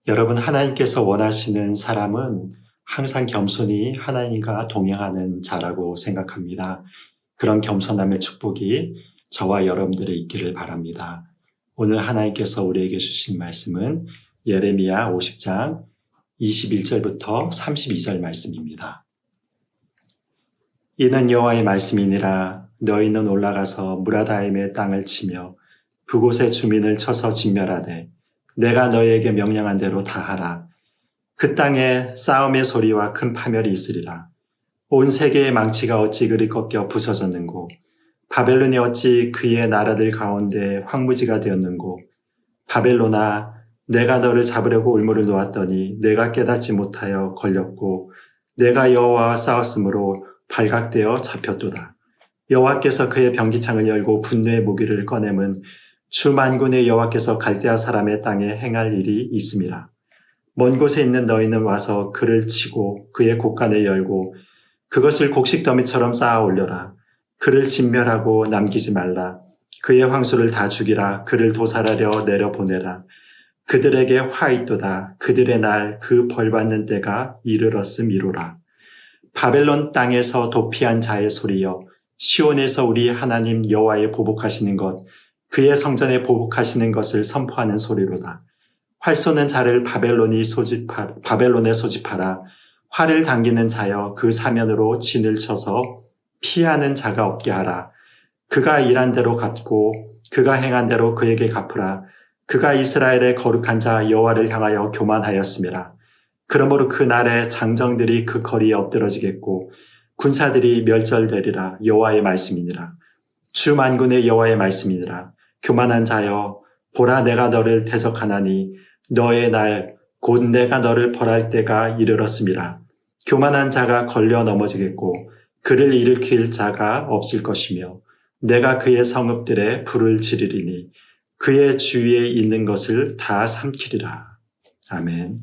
여러분, 하나님께서 원하시는 사람은 항상 겸손히 하나님과 동행하는 자라고 생각합니다. 그런 겸손함의 축복이 저와 여러분들의 있기를 바랍니다. 오늘 하나님께서 우리에게 주신 말씀은 예레미야 50장 21절부터 32절 말씀입니다. 이는 여호와의 말씀이니라. 너희는 올라가서 무라다임의 땅을 치며 그곳의 주민을 쳐서 진멸하되 내가 너희에게 명령한 대로 다 하라. 그 땅에 싸움의 소리와 큰 파멸이 있으리라. 온 세계의 망치가 어찌 그리 꺾여 부서졌는고, 바벨론이 어찌 그의 나라들 가운데 황무지가 되었는고, 바벨론아, 내가 너를 잡으려고 올무를 놓았더니 내가 깨닫지 못하여 걸렸고, 내가 여호와와 싸웠으므로 발각되어 잡혔도다. 여호와께서 그의 병기창을 열고 분노의 무기를 꺼내면 주 만군의 여호와께서 갈대아 사람의 땅에 행할 일이 있음이라. 먼 곳에 있는 너희는 와서 그를 치고 그의 곳간을 열고 그것을 곡식더미처럼 쌓아 올려라. 그를 진멸하고 남기지 말라. 그의 황소를 다 죽이라. 그를 도살하려 내려보내라. 그들에게 화 있도다. 그들의 날 그 벌받는 때가 이르렀음이로라. 바벨론 땅에서 도피한 자의 소리여, 시온에서 우리 하나님 여호와의 보복하시는 것, 그의 성전에 보복하시는 것을 선포하는 소리로다. 활 쏘는 자를 바벨론에 소집하라. 활을 당기는 자여 그 사면으로 진을 쳐서 피하는 자가 없게 하라. 그가 일한 대로 갚고 그가 행한 대로 그에게 갚으라. 그가 이스라엘의 거룩한 자 여호와를 향하여 교만하였음이라. 그러므로 그 날에 장정들이 그 거리에 엎드러지겠고 군사들이 멸절되리라. 여호와의 말씀이니라. 주 만군의 여호와의 말씀이니라. 교만한 자여, 보라, 내가 너를 대적하나니 너의 날 곧 내가 너를 벌할 때가 이르렀음이라. 교만한 자가 걸려 넘어지겠고 그를 일으킬 자가 없을 것이며 내가 그의 성읍들에 불을 지르리니 그의 주위에 있는 것을 다 삼키리라. 아멘.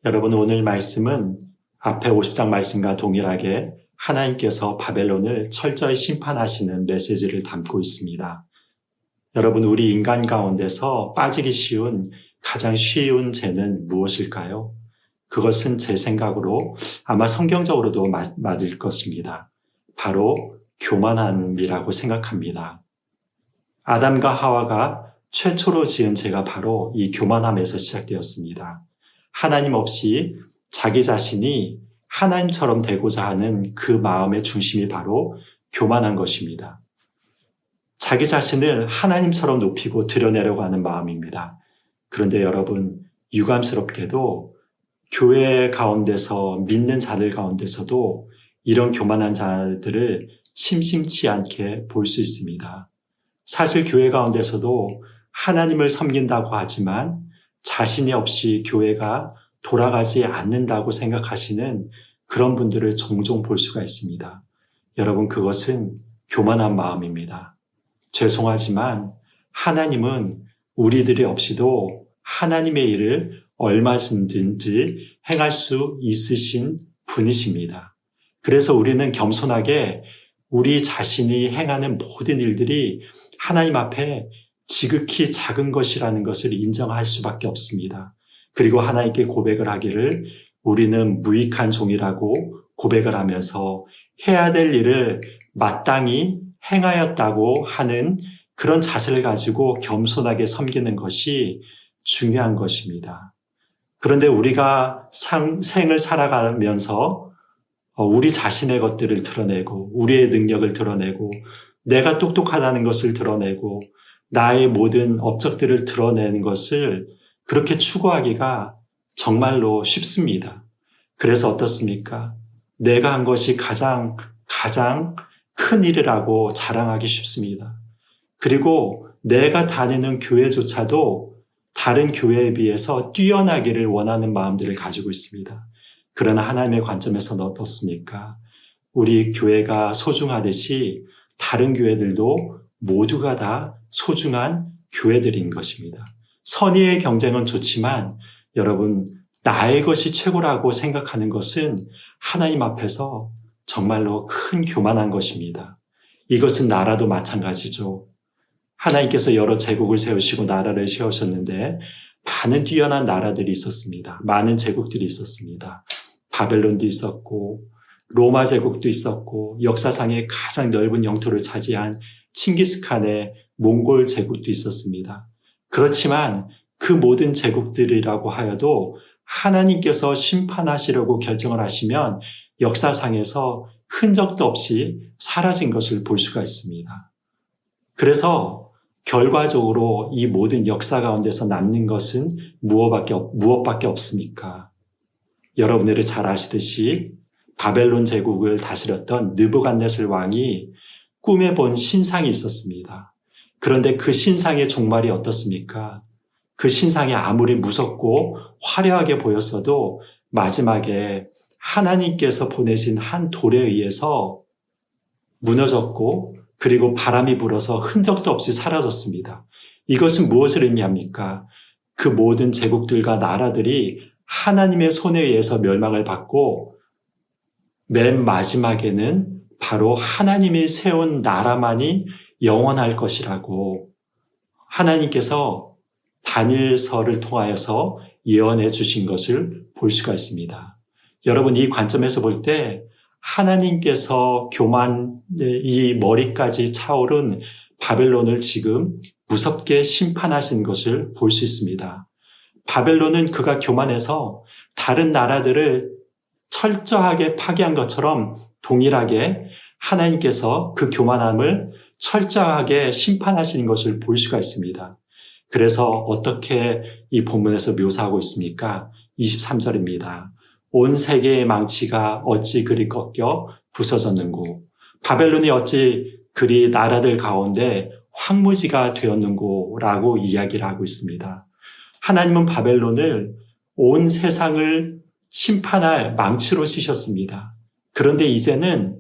여러분, 오늘 말씀은 앞에 50장 말씀과 동일하게 하나님께서 바벨론을 철저히 심판하시는 메시지를 담고 있습니다. 여러분, 우리 인간 가운데서 빠지기 쉬운 가장 쉬운 죄는 무엇일까요? 그것은 제 생각으로 아마 성경적으로도 맞을 것입니다. 바로 교만함이라고 생각합니다. 아담과 하와가 최초로 지은 죄가 바로 이 교만함에서 시작되었습니다. 하나님 없이 자기 자신이 하나님처럼 되고자 하는 그 마음의 중심이 바로 교만한 것입니다. 자기 자신을 하나님처럼 높이고 드러내려고 하는 마음입니다. 그런데 여러분, 유감스럽게도 교회 가운데서 믿는 자들 가운데서도 이런 교만한 자들을 심심치 않게 볼 수 있습니다. 사실 교회 가운데서도 하나님을 섬긴다고 하지만 자신이 없이 교회가 돌아가지 않는다고 생각하시는 그런 분들을 종종 볼 수가 있습니다. 여러분, 그것은 교만한 마음입니다. 죄송하지만 하나님은 우리들이 없이도 하나님의 일을 얼마든지 행할 수 있으신 분이십니다. 그래서 우리는 겸손하게 우리 자신이 행하는 모든 일들이 하나님 앞에 지극히 작은 것이라는 것을 인정할 수밖에 없습니다. 그리고 하나님께 고백을 하기를 우리는 무익한 종이라고 고백을 하면서 해야 될 일을 마땅히 행하였다고 하는 그런 자세를 가지고 겸손하게 섬기는 것이 중요한 것입니다. 그런데 우리가 생을 살아가면서 우리 자신의 것들을 드러내고 우리의 능력을 드러내고 내가 똑똑하다는 것을 드러내고 나의 모든 업적들을 드러내는 것을 그렇게 추구하기가 정말로 쉽습니다. 그래서 어떻습니까? 내가 한 것이 가장 큰 일이라고 자랑하기 쉽습니다. 그리고 내가 다니는 교회조차도 다른 교회에 비해서 뛰어나기를 원하는 마음들을 가지고 있습니다. 그러나 하나님의 관점에서는 어떻습니까? 우리 교회가 소중하듯이 다른 교회들도 모두가 다 소중한 교회들인 것입니다. 선의의 경쟁은 좋지만 여러분, 나의 것이 최고라고 생각하는 것은 하나님 앞에서 정말로 큰 교만한 것입니다. 이것은 나라도 마찬가지죠. 하나님께서 여러 제국을 세우시고 나라를 세우셨는데 많은 뛰어난 나라들이 있었습니다. 많은 제국들이 있었습니다. 바벨론도 있었고 로마 제국도 있었고 역사상의 가장 넓은 영토를 차지한 칭기스칸의 몽골 제국도 있었습니다. 그렇지만 그 모든 제국들이라고 하여도 하나님께서 심판하시려고 결정을 하시면 역사상에서 흔적도 없이 사라진 것을 볼 수가 있습니다. 그래서 결과적으로 이 모든 역사 가운데서 남는 것은 무엇밖에 없습니까? 여러분들이 잘 아시듯이 바벨론 제국을 다스렸던 느부갓네살 왕이 꿈에 본 신상이 있었습니다. 그런데 그 신상의 종말이 어떻습니까? 그 신상이 아무리 무섭고 화려하게 보였어도 마지막에 하나님께서 보내신 한 돌에 의해서 무너졌고 그리고 바람이 불어서 흔적도 없이 사라졌습니다. 이것은 무엇을 의미합니까? 그 모든 제국들과 나라들이 하나님의 손에 의해서 멸망을 받고 맨 마지막에는 바로 하나님이 세운 나라만이 영원할 것이라고 하나님께서 다니엘서를 통하여서 예언해 주신 것을 볼 수가 있습니다. 여러분, 이 관점에서 볼 때 하나님께서 이 머리까지 차오른 바벨론을 지금 무섭게 심판하신 것을 볼 수 있습니다. 바벨론은 그가 교만해서 다른 나라들을 철저하게 파괴한 것처럼 동일하게 하나님께서 그 교만함을 철저하게 심판하시는 것을 볼 수가 있습니다. 그래서 어떻게 이 본문에서 묘사하고 있습니까? 23절입니다. 온 세계의 망치가 어찌 그리 꺾여 부서졌는고 바벨론이 어찌 그리 나라들 가운데 황무지가 되었는고 라고 이야기를 하고 있습니다. 하나님은 바벨론을 온 세상을 심판할 망치로 쓰셨습니다. 그런데 이제는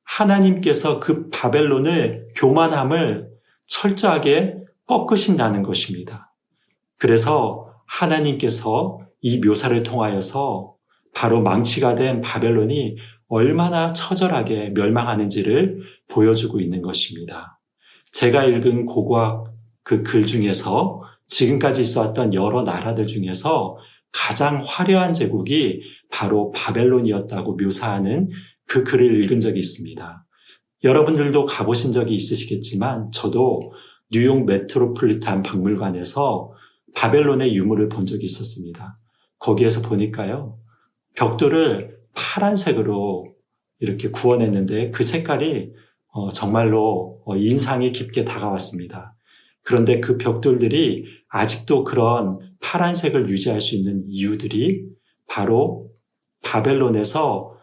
하나님께서 그 바벨론을 교만함을 철저하게 꺾으신다는 것입니다. 그래서 하나님께서 이 묘사를 통하여서 바로 망치가 된 바벨론이 얼마나 처절하게 멸망하는지를 보여주고 있는 것입니다. 제가 읽은 고고학 그 글 중에서 지금까지 있어왔던 여러 나라들 중에서 가장 화려한 제국이 바로 바벨론이었다고 묘사하는 그 글을 읽은 적이 있습니다. 여러분들도 가보신 적이 있으시겠지만 저도 뉴욕 메트로폴리탄 박물관에서 바벨론의 유물을 본 적이 있었습니다. 거기에서 보니까요, 벽돌을 파란색으로 이렇게 구워냈는데 그 색깔이 정말로 인상이 깊게 다가왔습니다. 그런데 그 벽돌들이 아직도 그런 파란색을 유지할 수 있는 이유들이 바로 바벨론에서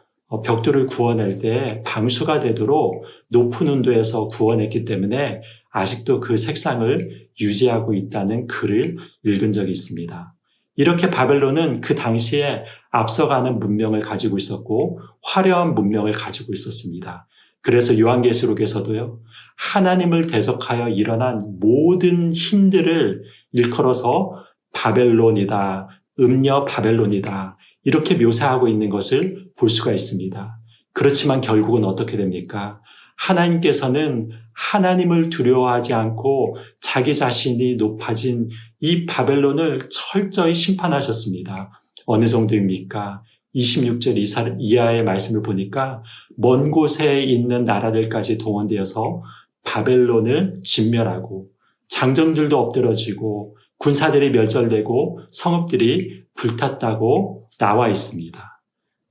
벽돌을 구워낼 때 방수가 되도록 높은 온도에서 구워냈기 때문에 아직도 그 색상을 유지하고 있다는 글을 읽은 적이 있습니다. 이렇게 바벨론은 그 당시에 앞서가는 문명을 가지고 있었고 화려한 문명을 가지고 있었습니다. 그래서 요한계시록에서도요, 하나님을 대적하여 일어난 모든 힘들을 일컬어서 바벨론이다, 음녀 바벨론이다, 이렇게 묘사하고 있는 것을 볼 수가 있습니다. 그렇지만 결국은 어떻게 됩니까? 하나님께서는 하나님을 두려워하지 않고 자기 자신이 높아진 이 바벨론을 철저히 심판하셨습니다. 어느 정도입니까? 26절 이하의 말씀을 보니까 먼 곳에 있는 나라들까지 동원되어서 바벨론을 진멸하고 장정들도 엎드러지고 군사들이 멸절되고 성읍들이 불탔다고 나와 있습니다.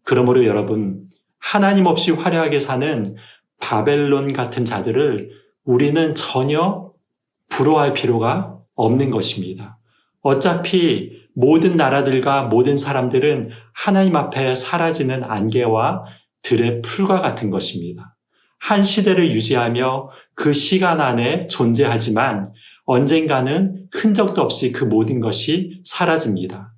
그러므로 여러분, 하나님 없이 화려하게 사는 바벨론 같은 자들을 우리는 전혀 부러워할 필요가 없는 것입니다. 어차피 모든 나라들과 모든 사람들은 하나님 앞에 사라지는 안개와 들의 풀과 같은 것입니다. 한 시대를 유지하며 그 시간 안에 존재하지만 언젠가는 흔적도 없이 그 모든 것이 사라집니다.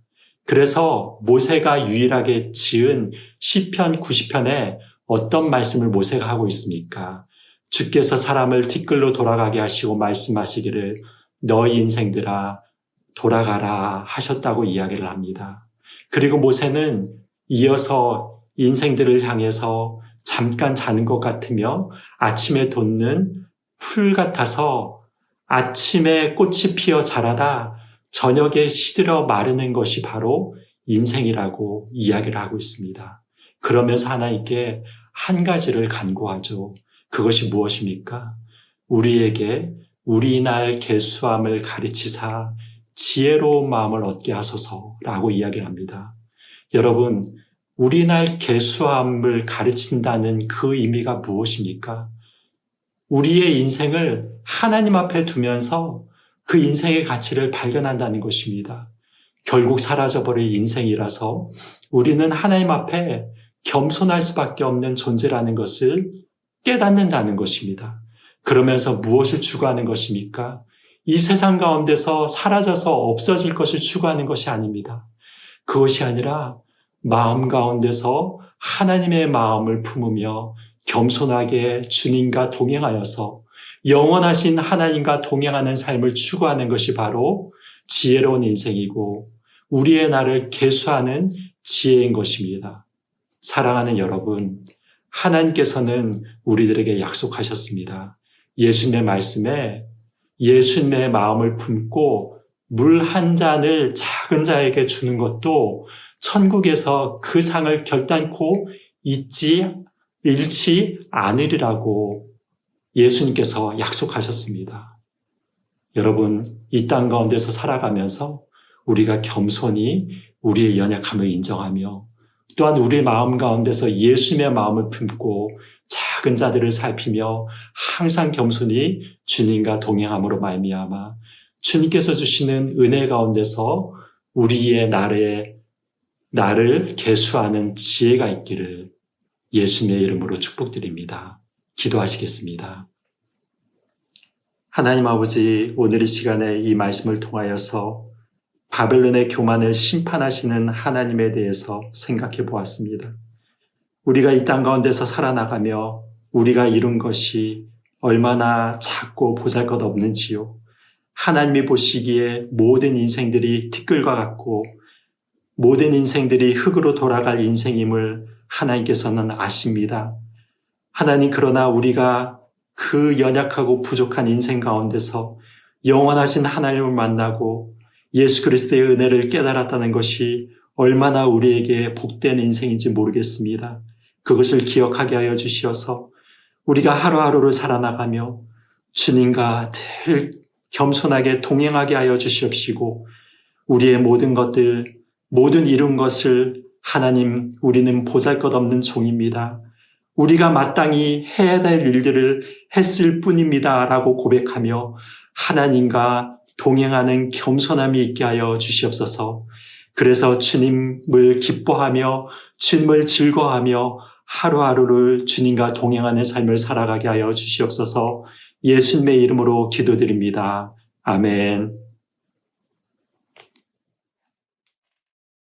그래서 모세가 유일하게 지은 시편 90편에 어떤 말씀을 모세가 하고 있습니까? 주께서 사람을 티끌로 돌아가게 하시고 말씀하시기를 너희 인생들아 돌아가라 하셨다고 이야기를 합니다. 그리고 모세는 이어서 인생들을 향해서 잠깐 자는 것 같으며 아침에 돋는 풀 같아서 아침에 꽃이 피어 자라다 저녁에 시들어 마르는 것이 바로 인생이라고 이야기를 하고 있습니다. 그러면서 하나님께 한 가지를 간구하죠. 그것이 무엇입니까? 우리에게 우리날 계수함을 가르치사 지혜로운 마음을 얻게 하소서라고 이야기를 합니다. 여러분, 우리날 계수함을 가르친다는 그 의미가 무엇입니까? 우리의 인생을 하나님 앞에 두면서 그 인생의 가치를 발견한다는 것입니다. 결국 사라져버릴 인생이라서 우리는 하나님 앞에 겸손할 수밖에 없는 존재라는 것을 깨닫는다는 것입니다. 그러면서 무엇을 추구하는 것입니까? 이 세상 가운데서 사라져서 없어질 것을 추구하는 것이 아닙니다. 그것이 아니라 마음 가운데서 하나님의 마음을 품으며 겸손하게 주님과 동행하여서 영원하신 하나님과 동행하는 삶을 추구하는 것이 바로 지혜로운 인생이고 우리의 날을 계수하는 지혜인 것입니다. 사랑하는 여러분, 하나님께서는 우리들에게 약속하셨습니다. 예수님의 말씀에 예수님의 마음을 품고 물 한 잔을 작은 자에게 주는 것도 천국에서 그 상을 결단코 잃지 않으리라고 예수님께서 약속하셨습니다. 여러분, 이 땅 가운데서 살아가면서 우리가 겸손히 우리의 연약함을 인정하며 또한 우리의 마음 가운데서 예수님의 마음을 품고 작은 자들을 살피며 항상 겸손히 주님과 동행함으로 말미암아 주님께서 주시는 은혜 가운데서 우리의 나를 계수하는 지혜가 있기를 예수님의 이름으로 축복드립니다. 기도하시겠습니다. 하나님 아버지, 오늘 이 시간에 이 말씀을 통하여서 바벨론의 교만을 심판하시는 하나님에 대해서 생각해 보았습니다. 우리가 이 땅 가운데서 살아나가며 우리가 이룬 것이 얼마나 작고 보잘것없는지요. 하나님이 보시기에 모든 인생들이 티끌과 같고 모든 인생들이 흙으로 돌아갈 인생임을 하나님께서는 아십니다. 하나님, 그러나 우리가 그 연약하고 부족한 인생 가운데서 영원하신 하나님을 만나고 예수 그리스도의 은혜를 깨달았다는 것이 얼마나 우리에게 복된 인생인지 모르겠습니다. 그것을 기억하게 하여 주시어서 우리가 하루하루를 살아나가며 주님과 늘 겸손하게 동행하게 하여 주시옵시고 우리의 모든 것들, 모든 이룬 것을 하나님, 우리는 보잘것없는 종입니다. 우리가 마땅히 해야 될 일들을 했을 뿐입니다 라고 고백하며 하나님과 동행하는 겸손함이 있게 하여 주시옵소서. 그래서 주님을 기뻐하며 주님을 즐거워하며 하루하루를 주님과 동행하는 삶을 살아가게 하여 주시옵소서. 예수님의 이름으로 기도드립니다. 아멘.